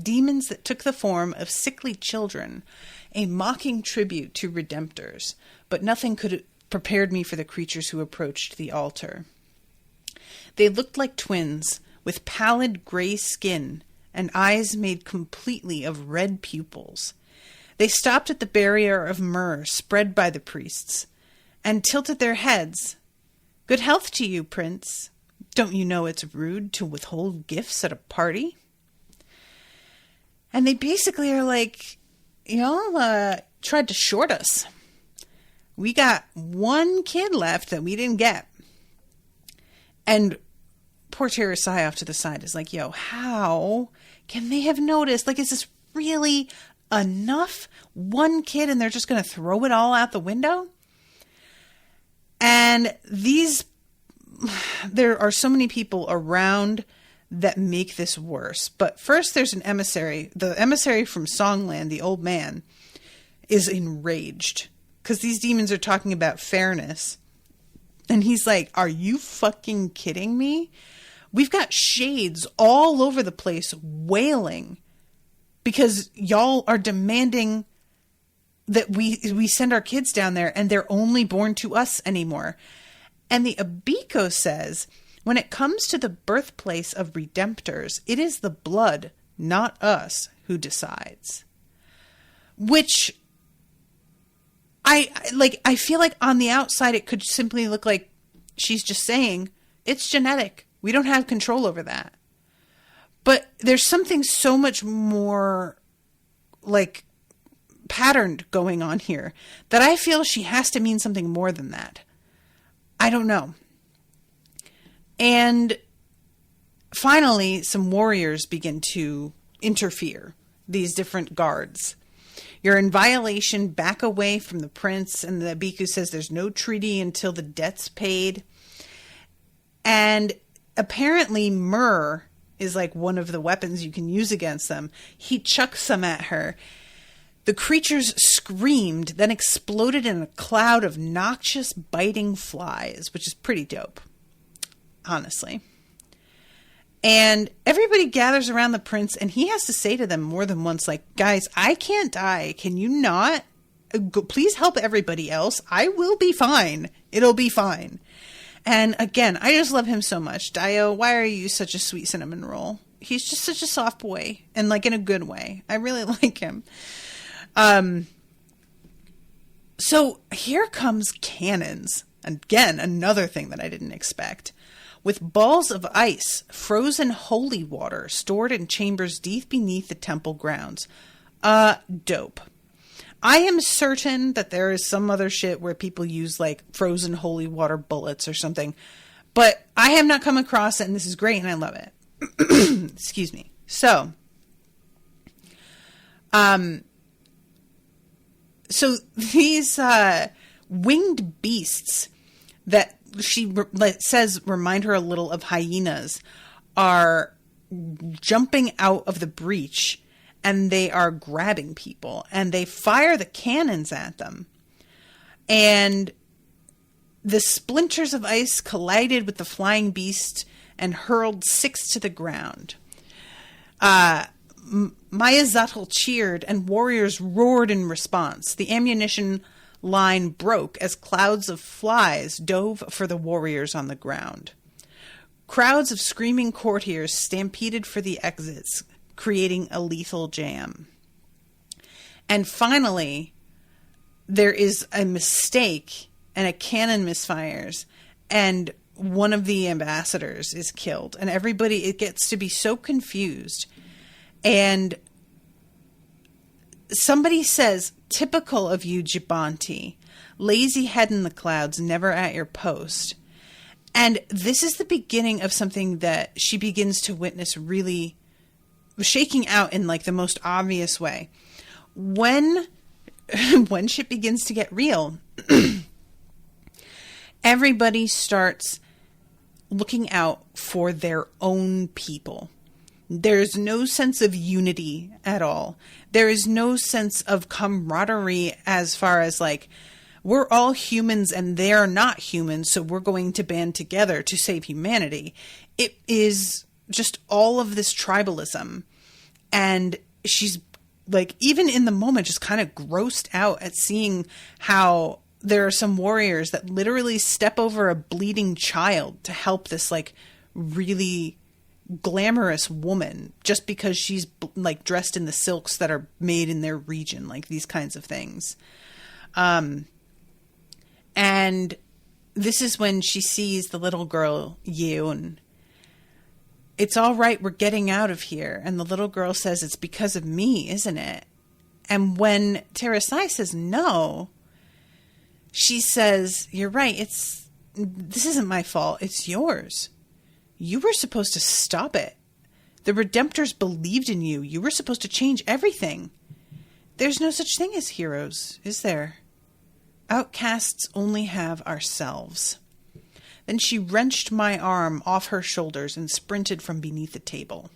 Speaker 2: demons that took the form of sickly children, a mocking tribute to redemptors, but nothing could have prepared me for the creatures who approached the altar. They looked like twins, with pallid gray skin and eyes made completely of red pupils. They stopped at the barrier of myrrh spread by the priests, and tilted their heads. "Good health to you, Prince. Don't you know it's rude to withhold gifts at a party?" And they basically are like, y'all tried to short us. We got one kid left that we didn't get. And poor Terasai off to the side is like, yo, how can they have noticed? Like, is this really enough? One kid and they're just going to throw it all out the window? And there are so many people around that make this worse. But first there's an emissary. The emissary from Songland, the old man, is enraged because these demons are talking about fairness. And he's like, are you fucking kidding me? We've got shades all over the place wailing because y'all are demanding that we send our kids down there and they're only born to us anymore. And the Ibujo says, when it comes to the birthplace of redemptors, it is the blood, not us, who decides. Which I feel like on the outside it could simply look like she's just saying it's genetic. We don't have control over that. But there's something so much more like patterned going on here that I feel she has to mean something more than that. I don't know. And finally, some warriors begin to interfere, these different guards. You're in violation, back away from the prince, and the Ibujo says there's no treaty until the debt's paid. And apparently myrrh is like one of the weapons you can use against them. He chucks some at her. The creatures screamed, then exploded in a cloud of noxious, biting flies, which is pretty dope, honestly. And everybody gathers around the prince, and he has to say to them more than once, like, guys, I can't die. Can you not? Please help everybody else. I will be fine. It'll be fine. And again, I just love him so much. Dio, why are you such a sweet cinnamon roll? He's just such a soft boy, and like in a good way. I really like him. So here comes cannons. Again, another thing that I didn't expect. With balls of ice, frozen holy water stored in chambers deep beneath the temple grounds. Dope. I am certain that there is some other shit where people use like frozen holy water bullets or something, but I have not come across it, and this is great, and I love it. Excuse me. So these winged beasts that she says remind her a little of hyenas are jumping out of the breach, and they are grabbing people, and they fire the cannons at them. And the splinters of ice collided with the flying beast and hurled 6 to the ground. Mayazatl cheered, and warriors roared in response. The ammunition line broke as clouds of flies dove for the warriors on the ground. Crowds of screaming courtiers stampeded for the exits, creating a lethal jam. And finally, there is a mistake, and a cannon misfires, and one of the ambassadors is killed. And everybody, it gets to be so confused. And somebody says, typical of you, Jibanti, lazy head in the clouds, never at your post. And this is the beginning of something that she begins to witness really shaking out in like the most obvious way. When shit begins to get real, everybody starts looking out for their own people. There's no sense of unity at all. There is no sense of camaraderie as far as like, we're all humans and they're not humans, so we're going to band together to save humanity. It is just all of this tribalism. And she's like, even in the moment, just kind of grossed out at seeing how there are some warriors that literally step over a bleeding child to help this like really glamorous woman just because she's like dressed in the silks that are made in their region, like these kinds of things. And this is when she sees the little girl, Yeon. It's all right, we're getting out of here. And the little girl says, it's because of me, isn't it? And when Terasai says no, she says, you're right, this isn't my fault, it's yours. You were supposed to stop it. The Redemptors believed in you. You were supposed to change everything. There's no such thing as heroes, is there? Outcasts only have ourselves. Then she wrenched my arm off her shoulders and sprinted from beneath the table.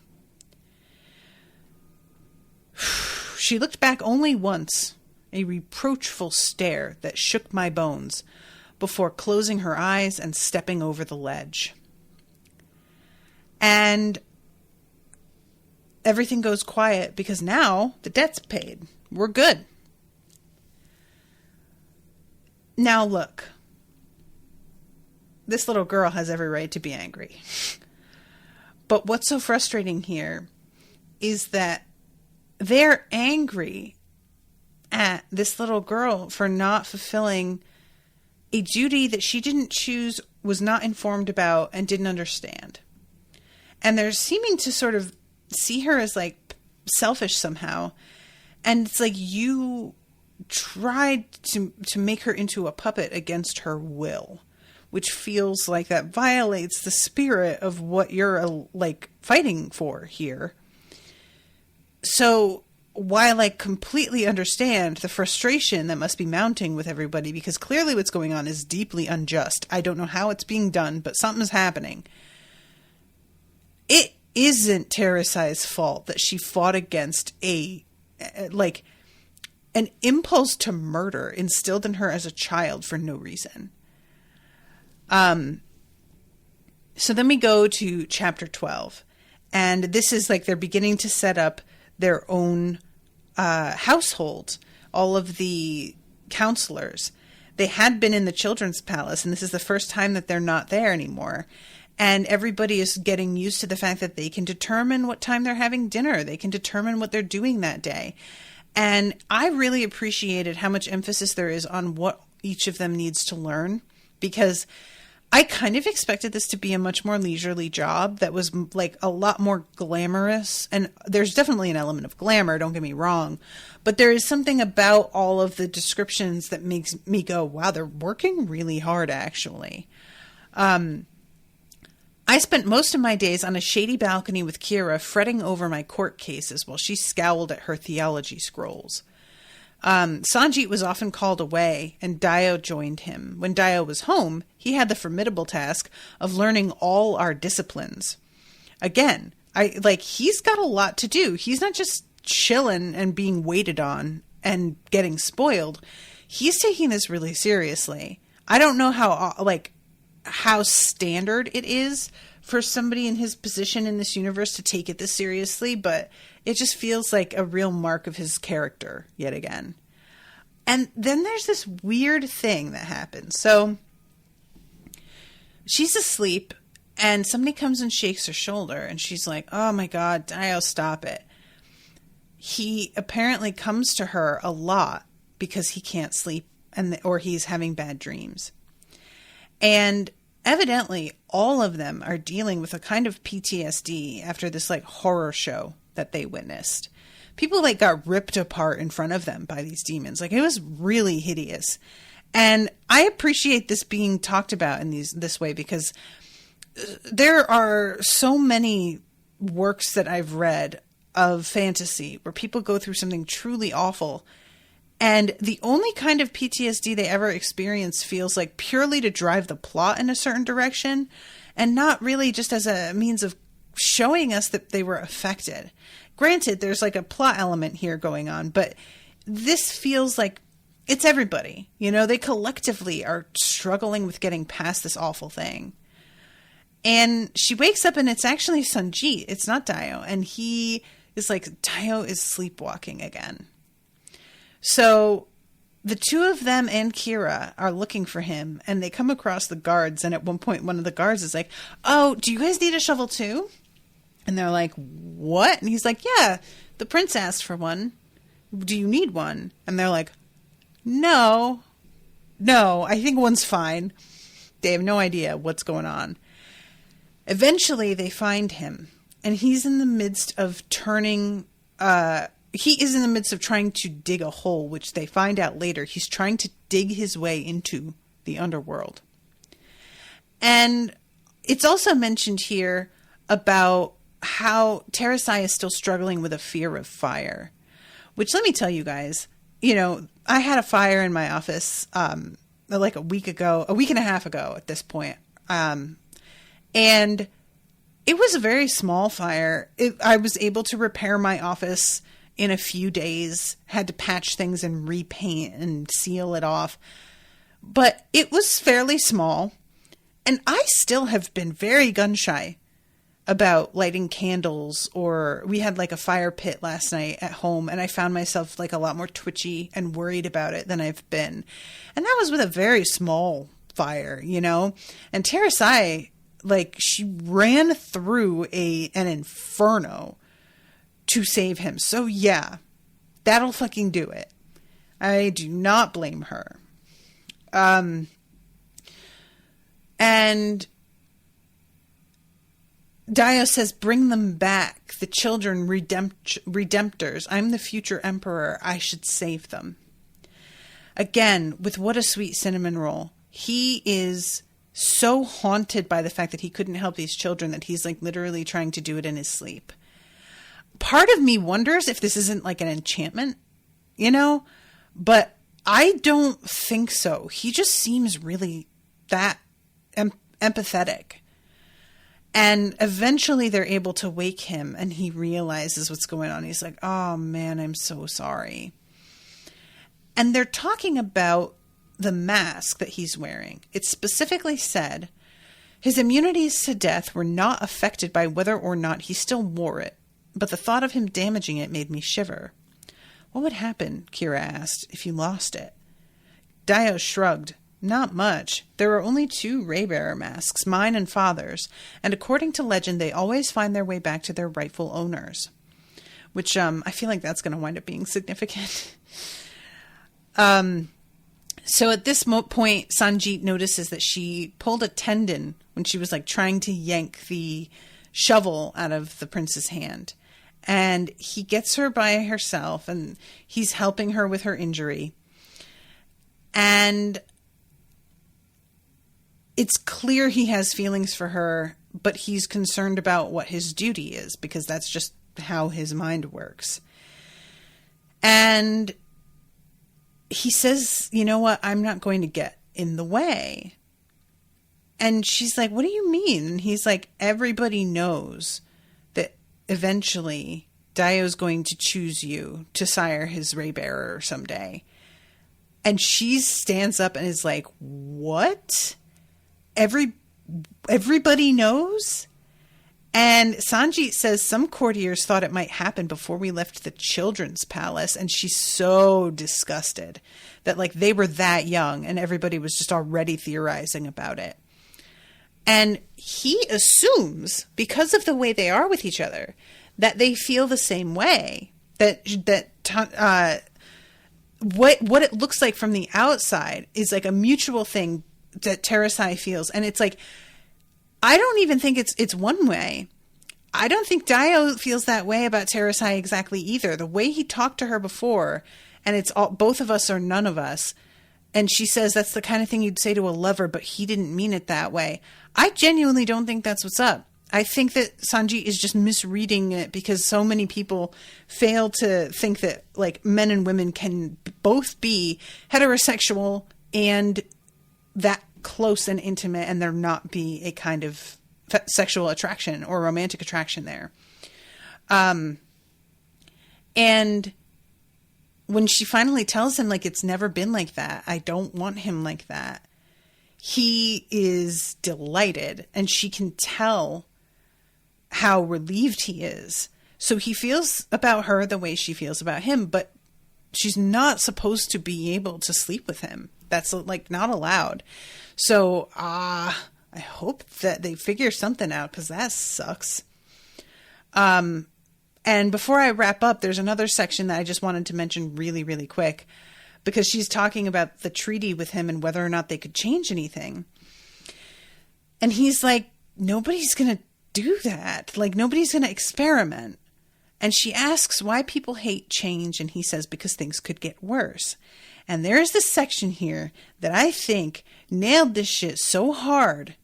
Speaker 2: She looked back only once, a reproachful stare that shook my bones, before closing her eyes and stepping over the ledge. And everything goes quiet because now the debt's paid. We're good. Now look, this little girl has every right to be angry. But what's so frustrating here is that they're angry at this little girl for not fulfilling a duty that she didn't choose, was not informed about, and didn't understand. And they're seeming to sort of see her as like selfish somehow. And it's like you tried to make her into a puppet against her will, which feels like that violates the spirit of what you're like fighting for here. So while I completely understand the frustration that must be mounting with everybody, because clearly what's going on is deeply unjust. I don't know how it's being done, but something's happening. It isn't Terasai's fault that she fought against an impulse to murder instilled in her as a child for no reason. So then we go to chapter 12, and this is like they're beginning to set up their own household. All of the counselors, they had been in the children's palace, and this is the first time that they're not there anymore. And everybody is getting used to the fact that they can determine what time they're having dinner. They can determine what they're doing that day. And I really appreciated how much emphasis there is on what each of them needs to learn, because I kind of expected this to be a much more leisurely job that was like a lot more glamorous. And there's definitely an element of glamour, don't get me wrong. But there is something about all of the descriptions that makes me go, wow, they're working really hard, actually. I spent most of my days on a shady balcony with Kira, fretting over my court cases while she scowled at her theology scrolls. Sanjit was often called away, and Dio joined him. When Dio was home, he had the formidable task of learning all our disciplines. Again, he's got a lot to do. He's not just chilling and being waited on and getting spoiled. He's taking this really seriously. I don't know how standard it is for somebody in his position in this universe to take it this seriously, but it just feels like a real mark of his character yet again. And then there's this weird thing that happens. So she's asleep and somebody comes and shakes her shoulder and she's like, oh my God, Dio, stop it. He apparently comes to her a lot because he can't sleep or he's having bad dreams. And evidently, all of them are dealing with a kind of PTSD after this horror show that they witnessed. People got ripped apart in front of them by these demons. It was really hideous. And I appreciate this being talked about in this way, because there are so many works that I've read of fantasy where people go through something truly awful, and the only kind of PTSD they ever experience feels purely to drive the plot in a certain direction, and not really just as a means of showing us that they were affected. Granted, there's like a plot element here going on, but this feels like it's everybody. You know, they collectively are struggling with getting past this awful thing. And she wakes up and it's actually Sanjeet. It's not Dio. And he is like, Dio is sleepwalking again. So the two of them and Kira are looking for him, and they come across the guards. And at one point, one of the guards is like, oh, do you guys need a shovel too? And they're like, what? And he's like, yeah, the prince asked for one. Do you need one? And they're like, no, I think one's fine. They have no idea what's going on. Eventually, they find him, and he's in the midst of trying to dig a hole, which they find out later. He's trying to dig his way into the underworld. And it's also mentioned here about how Terasai is still struggling with a fear of fire, which, let me tell you guys, you know, I had a fire in my office like a week and a half ago at this point. And it was a very small fire. I was able to repair my office in a few days, had to patch things and repaint and seal it off. But it was fairly small. And I still have been very gun shy about lighting candles, or we had like a fire pit last night at home, and I found myself like a lot more twitchy and worried about it than I've been. And that was with a very small fire, you know? And Terasai, like, she ran through an inferno to save him. So yeah, that'll fucking do it. I do not blame her. And Dio says, bring them back, the children redemptors. I'm the future emperor. I should save them. Again, with what a sweet cinnamon roll. He is so haunted by the fact that he couldn't help these children that he's like literally trying to do it in his sleep. Part of me wonders if this isn't like an enchantment, you know, but I don't think so. He just seems really that empathetic. And eventually they're able to wake him, and he realizes what's going on. He's like, oh man, I'm so sorry. And they're talking about the mask that he's wearing. It specifically said his immunities to death were not affected by whether or not he still wore it, but the thought of him damaging it made me shiver. What would happen, Kira asked, if you lost it? Dio shrugged. Not much. There are only 2 Raybearer masks, mine and father's, and according to legend, they always find their way back to their rightful owners. Which, I feel like that's going to wind up being significant. So at this point, Sanjeet notices that she pulled a tendon when she was like trying to yank the shovel out of the prince's hand. And he gets her by herself, and he's helping her with her injury. And it's clear he has feelings for her, but he's concerned about what his duty is, because that's just how his mind works. And he says, you know what, I'm not going to get in the way. And she's like, what do you mean? And he's like, everybody knows that eventually Dio's going to choose you to sire his Raybearer someday. And she stands up and is like, what? Everybody knows? And Sanjeet says some courtiers thought it might happen before we left the children's palace. And she's so disgusted that like they were that young and everybody was just already theorizing about it. And he assumes, because of the way they are with each other, that they feel the same way. What it looks like from the outside is like a mutual thing that Terasai feels. And it's like, I don't even think it's one way. I don't think Dio feels that way about Terasai exactly either. The way he talked to her before, and it's all, both of us or none of us. And she says that's the kind of thing you'd say to a lover, but he didn't mean it that way. I genuinely don't think that's what's up. I think that Sanjeet is just misreading it because so many people fail to think that like men and women can both be heterosexual and that close and intimate, and there not be a kind of sexual attraction or romantic attraction there. And when she finally tells him, like, it's never been like that, I don't want him like that, he is delighted, and she can tell how relieved he is. So he feels about her the way she feels about him, but she's not supposed to be able to sleep with him. That's, like, not allowed. So, I hope that they figure something out, because that sucks. And before I wrap up, there's another section that I just wanted to mention really, really quick, because she's talking about the treaty with him and whether or not they could change anything. And he's like, nobody's going to do that. Like, nobody's going to experiment. And she asks why people hate change. And he says, because things could get worse. And there's this section here that I think nailed this shit so hard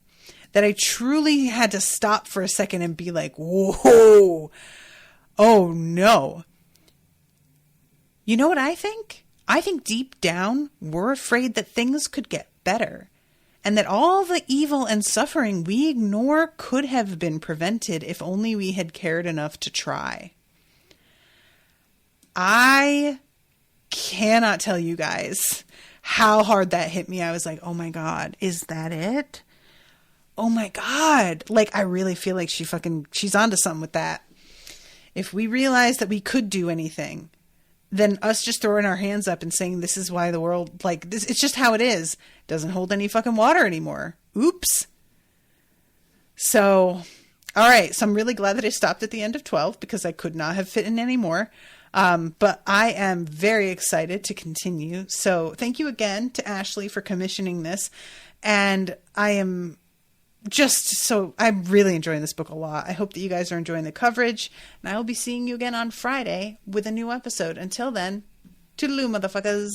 Speaker 2: that I truly had to stop for a second and be like, whoa. Oh, no. You know what I think? I think deep down, we're afraid that things could get better, and that all the evil and suffering we ignore could have been prevented if only we had cared enough to try. I cannot tell you guys how hard that hit me. I was like, oh my God, is that it? Oh my God. Like, I really feel like she's onto something with that. If we realized that we could do anything, then us just throwing our hands up and saying this is why the world, like, this, it's just how it is, doesn't hold any fucking water anymore. Oops. So, all right. So I'm really glad that I stopped at the end of 12, because I could not have fit in any more. But I am very excited to continue. So thank you again to Ashleigh for commissioning this. And I'm really enjoying this book a lot. I hope that you guys are enjoying the coverage, and I will be seeing you again on Friday with a new episode. Until then, toodaloo, motherfuckers.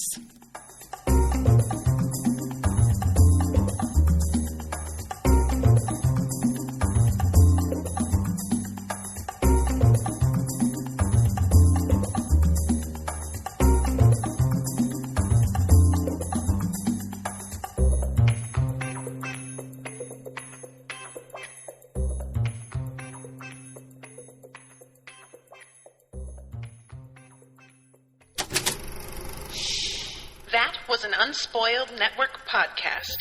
Speaker 1: That was an Unspoiled Network podcast.